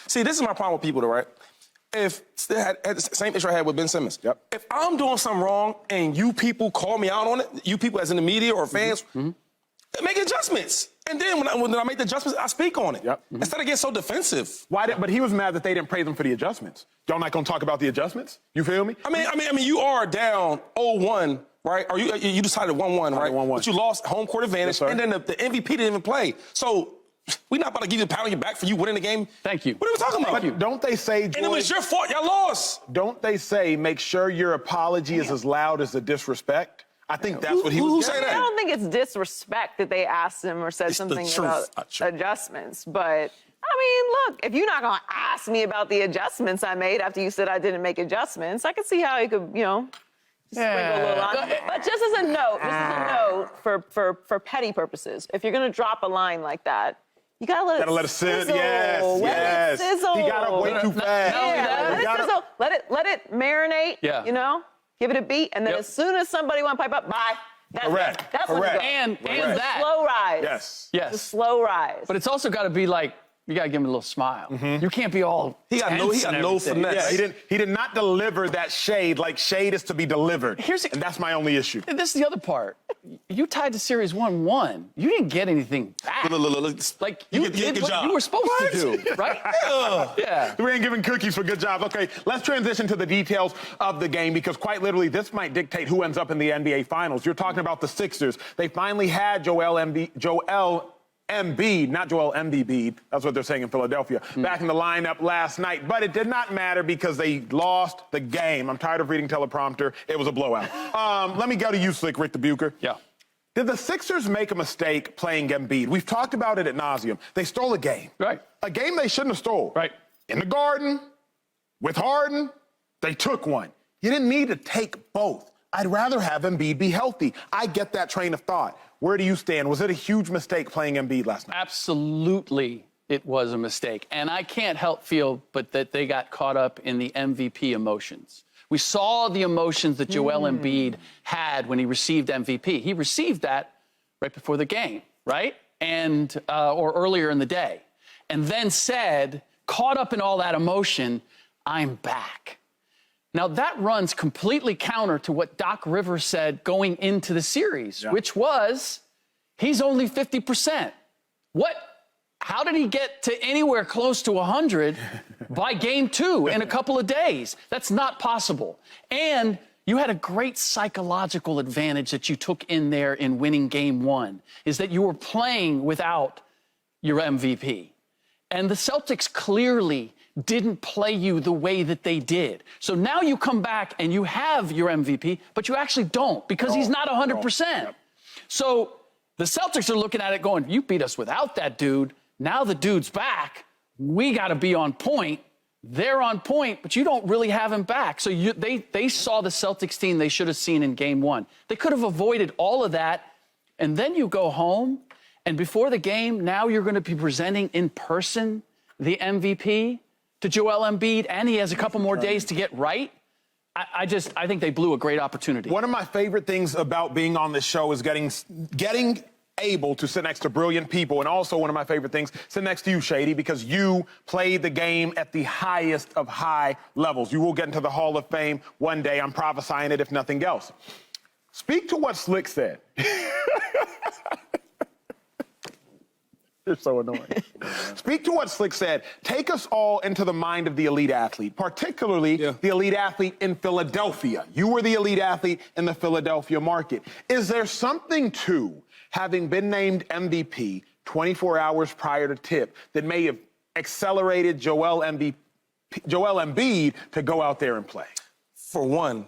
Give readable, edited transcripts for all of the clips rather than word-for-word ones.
See, this is my problem with people, though, right? If they had the same issue I had with Ben Simmons. Yep. If I'm doing something wrong and you people call me out on it, you people as in the media or fans, make adjustments. And then when I make the adjustments, I speak on it. Yep. Instead of getting so defensive. But he was mad that they didn't praise him for the adjustments. Y'all not gonna talk about the adjustments? You feel me? I mean, you are down 0-1, right? Or you decided 1-1, right? 1-1. But you lost home court advantage, Yes, and then the MVP didn't even play. So we're not about to give you a pat on your back for you winning the game. Thank you. What are we talking about? But don't they say, and it was your fault. Y'all lost. Don't they say make sure your apology is as loud as the disrespect? I think that's what he was saying. I don't think it's disrespect that they asked him or said something about adjustments. But, I mean, look, if you're not going to ask me about the adjustments I made after you said I didn't make adjustments, I can see how you could, sprinkle a little on. But just as a note, for petty purposes, if you're going to drop a line like that, you gotta let it sit. Sizzle. Yes, Let it sizzle. He got up way too fast. Let it sizzle. Let it marinate. Yeah. Give it a beat, and then as soon as somebody want to pipe up, bye. Correct. That's when it goes. And that. Slow rise. Yes. Yes. The slow rise. But it's also got to be like, you got to give him a little smile. You can't be all He got no finesse. Yeah, he did not deliver that shade like shade is to be delivered. And that's my only issue. And this is the other part. You tied the series 1-1. You didn't get anything back. Look. Like, you did good what job. you were supposed to do, right? Yeah. We ain't giving cookies for good job. Okay, let's transition to the details of the game because quite literally this might dictate who ends up in the NBA Finals. You're talking about the Sixers. They finally had Joel Embiid, not Joel Embiid, that's what they're saying in Philadelphia, back in the lineup last night. But it did not matter because they lost the game. I'm tired of reading teleprompter. It was a blowout. Let me go to you, Slick Ric Bucher. Yeah. Did the Sixers make a mistake playing Embiid? We've talked about it ad nauseum. They stole a game. Right. A game they shouldn't have stole. Right. In the Garden, with Harden, they took one. You didn't need to take both. I'd rather have Embiid be healthy. I get that train of thought. Where do you stand? Was it a huge mistake playing Embiid last night? Absolutely, it was a mistake. And I can't help feel but that they got caught up in the MVP emotions. We saw the emotions that Joel Embiid had when he received MVP. He received that right before the game, right? And or earlier in the day. And then said, caught up in all that emotion, I'm back. Now, that runs completely counter to what Doc Rivers said going into the series, which was he's only 50%. How did he get to anywhere close to 100 by game 2 in a couple of days? That's not possible. And you had a great psychological advantage that you took in there in winning game 1, is that you were playing without your MVP. And the Celtics clearly didn't play you the way that they did. So now you come back and you have your MVP, but you actually don't because he's not 100%. So the Celtics are looking at it going, you beat us without that dude. Now the dude's back. We got to be on point. They're on point, but you don't really have him back. So they saw the Celtics team they should have seen in game 1. They could have avoided all of that. And then you go home, and before the game, now you're going to be presenting in person the MVP to Joel Embiid, and he has a couple more days to get right. I think they blew a great opportunity. One of my favorite things about being on this show is getting able to sit next to brilliant people, and also one of my favorite things, sit next to you, Shady, because you played the game at the highest of high levels. You will get into the Hall of Fame one day. I'm prophesying it, if nothing else. Speak to what Slick said. You're so annoying. Speak to what Slick said. Take us all into the mind of the elite athlete, particularly the elite athlete in Philadelphia. You were the elite athlete in the Philadelphia market. Is there something to having been named MVP 24 hours prior to tip that may have accelerated Joel Embiid to go out there and play? For one,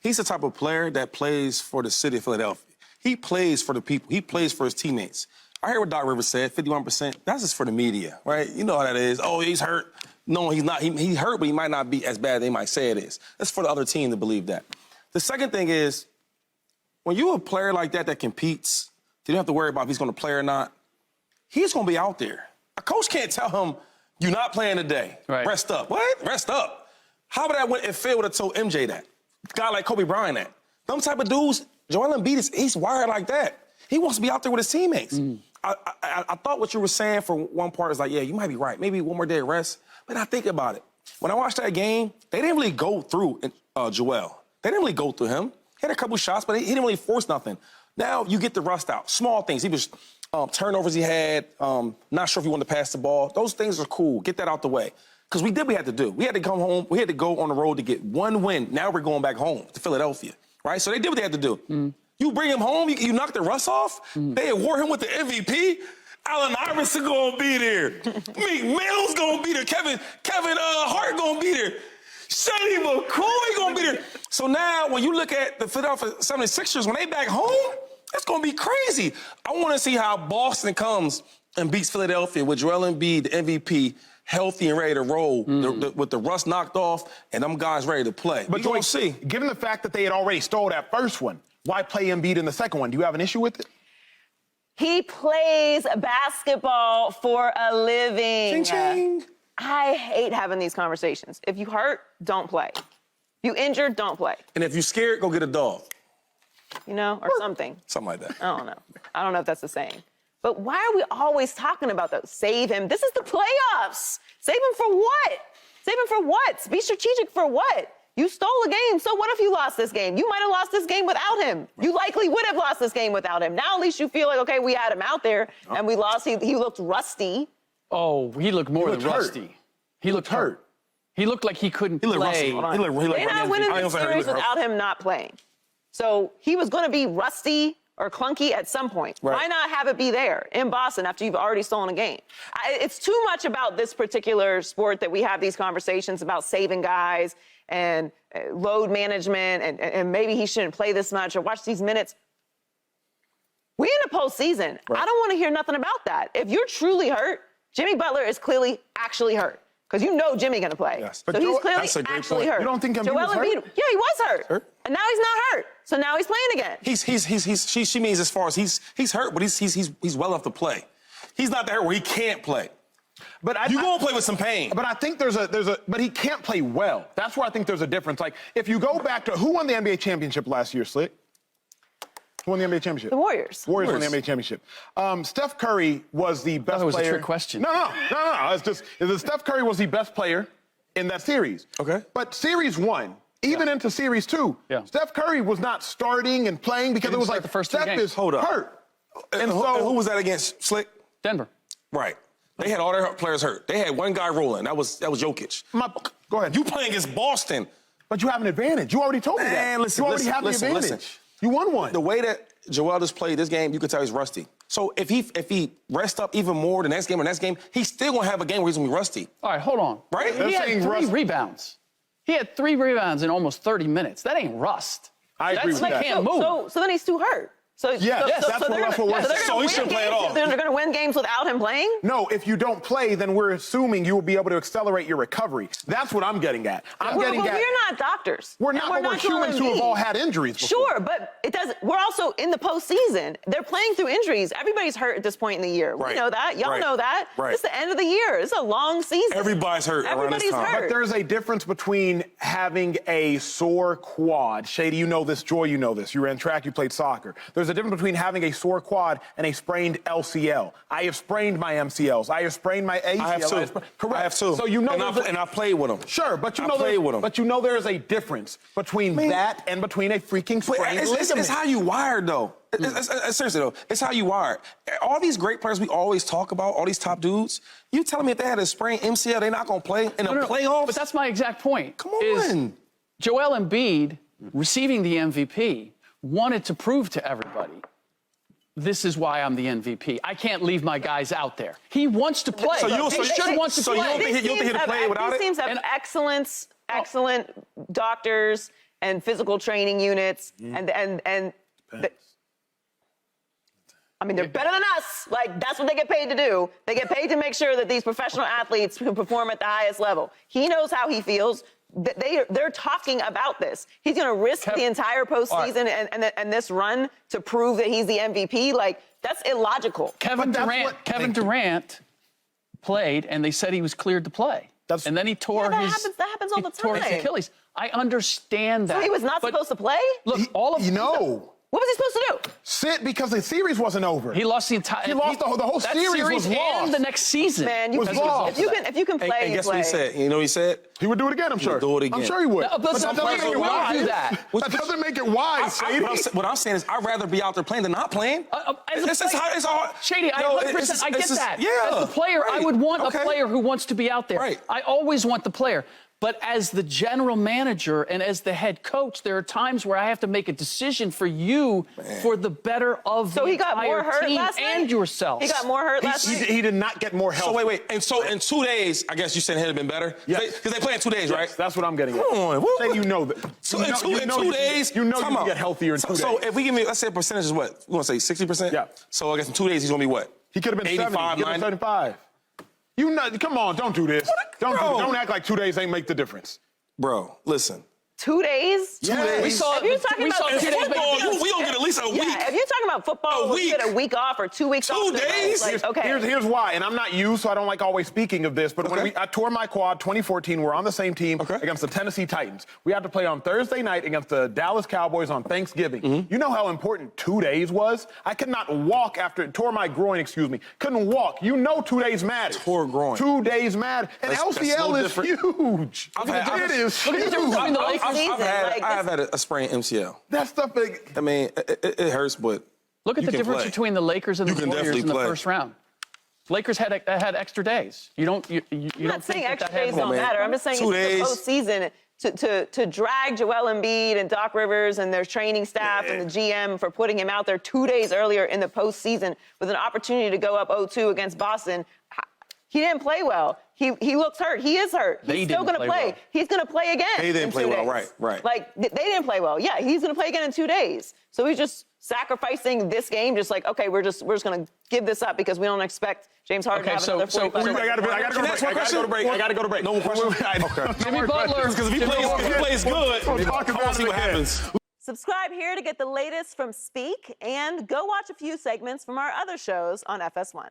he's the type of player that plays for the city of Philadelphia. He plays for the people. He plays for his teammates. I heard what Doc Rivers said, 51%. That's just for the media, right? You know how that is. Oh, he's hurt. No, he's not. He's hurt, but he might not be as bad as they might say it is. That's for the other team to believe that. The second thing is, when you're a player like that competes, you don't have to worry about if he's going to play or not. He's going to be out there. A coach can't tell him, you're not playing today. Right. Rest up. What? Rest up. How about that when if Phil would have told MJ that? A guy like Kobe Bryant that. Them type of dudes, Joel Embiid, he's wired like that. He wants to be out there with his teammates. I thought what you were saying for one part is like, yeah, you might be right. Maybe one more day of rest. But I think about it. When I watched that game, they didn't really go through Joel. They didn't really go through him. He had a couple shots, but he didn't really force nothing. Now you get the rust out. Small things. He was turnovers he had. Not sure if he wanted to pass the ball. Those things are cool. Get that out the way. Because we did what we had to do. We had to come home. We had to go on the road to get one win. Now we're going back home to Philadelphia, right? So they did what they had to do. You bring him home, you knock the rust off. They award him with the MVP. Allen Iverson gonna be there. Meek Mill's gonna be there. Kevin Hart gonna be there. Shady McCoy gonna be there. So now when you look at the Philadelphia 76ers, when they back home, it's gonna be crazy. I wanna see how Boston comes and beats Philadelphia with Joel Embiid, the MVP, healthy and ready to roll, with the rust knocked off and them guys ready to play. But you're gonna see. Given the fact that they had already stole that first one, why play Embiid in the second one? Do you have an issue with it? He plays basketball for a living. Ching, ching. I hate having these conversations. If you hurt, don't play. You injured, don't play. And if you're scared, go get a dog. You know, or something. Something like that. I don't know. I don't know if that's the saying. But why are we always talking about those? Save him. This is the playoffs. Save him for what? Save him for what? Be strategic for what? You stole a game, so what if you lost this game? You might have lost this game without him. You likely would have lost this game without him. Now at least you feel like, okay, we had him out there and we lost. He looked rusty. Oh, he looked more than rusty. He looked hurt. He looked like he couldn't play. Rusty. He looked They're not winning the series without him not playing. So he was going to be rusty or clunky at some point. Right. Why not have it be there in Boston after you've already stolen a game? It's too much about this particular sport that we have these conversations about saving guys and load management and maybe he shouldn't play this much or watch these minutes. We in the postseason. Right. I don't want to hear nothing about that. If you're truly hurt, Jimmy Butler is clearly actually hurt. Because you know Jimmy going to play. Yes. So he's clearly actually hurt. You don't think Embiid Joel was hurt? Embiid, yeah, he was hurt. And now he's not hurt. So now he's playing again. She means as far as he's hurt, but he's well enough to play. He's not that hurt where he can't play. But you gonna play with some pain. But I think but he can't play well. That's where I think there's a difference. Like if you go back to who won the NBA championship last year, Slick? Who won the NBA championship? The Warriors. Warriors won the NBA championship. Steph Curry was the best player. That was a trick question. No. Steph Curry was the best player in that series. Okay. But series one, even into series two, Steph Curry was not starting and playing because it was like the first Steph is hurt. And who was that against, Slick? Denver. Right. They had all their players hurt. They had one guy rolling. That was Jokic. Go ahead. You playing against Boston. But you have an advantage. You already told me that. Listen, you already have the advantage. You won one. The way that Joel just played this game, you could tell he's rusty. So if he rests up even more the next game or next game, he's still going to have a game where he's going to be rusty. All right, hold on. Right? He had 3 rebounds. He had 3 rebounds in almost 30 minutes. That ain't rust. I agree with that. He can't move. So then he's too hurt. So that's what we're saying. So he shouldn't play at all. They're going to win games without him playing? No, if you don't play, then we're assuming you will be able to accelerate your recovery. That's what I'm getting at. We're not doctors. We're not humans who have all had injuries before. Sure, but it doesn't. We're also in the postseason. They're playing through injuries. Everybody's hurt at this point in the year. Right. We know that. Y'all know that. Right. It's the end of the year. It's a long season. Everybody's hurt. Everybody's hurt. But there's a difference between having a sore quad. Shady, you know this. Joy, you know this. You ran track. You played soccer. There's a difference between having a sore quad and a sprained LCL. I have sprained my MCLs. I have sprained my ACL. I have too. Correct. I have too. So you know, and I played with them. Sure, but you know there is a difference between that and between a freaking sprained ligament. It's how you wired, though. Seriously, though, it's how you wired. All these great players we always talk about, all these top dudes, you telling me if they had a sprained MCL, they're not going to play in the playoffs? But that's my exact point. Come on. Joel Embiid, receiving the MVP, wanted to prove to everybody, this is why I'm the MVP. I can't leave my guys out there. He wants to play. So you should want to play. You don't think he'll play without it? These teams have excellent doctors and physical training units, and I mean, they're better than us. Like, that's what they get paid to do. They get paid to make sure that these professional athletes can perform at the highest level. He knows how he feels. They're talking about this. He's going to risk the entire postseason and this run to prove that he's the MVP. Like, that's illogical. Kevin Durant played, and they said he was cleared to play. And then he tore that happens all the time. Tore his Achilles. I understand that. So he was not supposed to play? Look, all of What was he supposed to do? Sit because the series wasn't over. He lost the entire. He lost the whole that series was lost. and the next season. Man, you Was lost. if you can play, And guess what he said? You know what he said? He would do it again, I'm sure. do it again. I'm sure he would. No, but some that doesn't players make it will wise. do that. That doesn't make it wise, Shady. What I'm saying is, I'd rather be out there playing than not playing. It's hard. Shady, I 100%. I get that. Yeah. As the player, right. I would want Okay. a player who wants to be out there. Right. I always want the player. But as the general manager and as the head coach, there are times where I have to make a decision for you for the better of So the he got more entire hurt team last night? and yourself. He got more hurt last night? He did not get more help. So wait. And so in 2 days, I guess you said it had been better? Yes. Because they play in 2 days, right? Yes, that's what I'm getting at. Come on. What? Say you know that. So you in know, two days, you know you time can out. get healthier in 2 days. So if we give me, let's say a percentage is what? We want to say 60%? Yeah. So I guess in 2 days, he's going to be what? He could have been 85, 70. He could have been 75. You know, come on, don't do this. Don't act like 2 days ain't make the difference. Bro, listen. 2 days? 2 days. We saw If you're talking about two days Football, make a we don't get at least a week. Yeah, if you're talking about football, A we get a week. week off or 2 weeks 2 off. days? Like, okay. Here's why, and I'm not you, so I don't like always speaking of this, but when I tore my quad 2014, we're on the same team against the Tennessee Titans. We had to play on Thursday night against the Dallas Cowboys on Thanksgiving. You know how important 2 days was? I could not walk after, tore my groin, couldn't walk. You know 2 days matter. Tore groin. 2 days matter. And That's a LCL little is different. huge. I've had- It is Look at the difference between the huge. Lakers. I have had a sprained MCL. That stuff big. I mean, it hurts, but Look at you the can difference play. between the Lakers and You the can Warriors definitely in the play. first round. Lakers had extra days. You don't I'm don't not think saying extra that days had don't man. matter. I'm just saying 2 it's days. the postseason to drag Joel Embiid and Doc Rivers and their training staff and the GM for putting him out there 2 days earlier in the postseason with an opportunity to go up 0-2 against Boston. He didn't play well. He looks hurt. He is hurt. He's still going to play. Well. He's going to play again. They didn't in play 2 well, days. right. Like, they didn't play well. Yeah, he's going to play again in 2 days. So he's just sacrificing this game, just like, okay, we're just going to give this up because we don't expect James Harden to have another 45 I gotta go to break. I gotta go to break. No more questions? Okay. Jimmy Butler. Because if he plays good, We'll talk I want about to see it what again. happens. Subscribe here to get the latest from Speak and go watch a few segments from our other shows on FS1.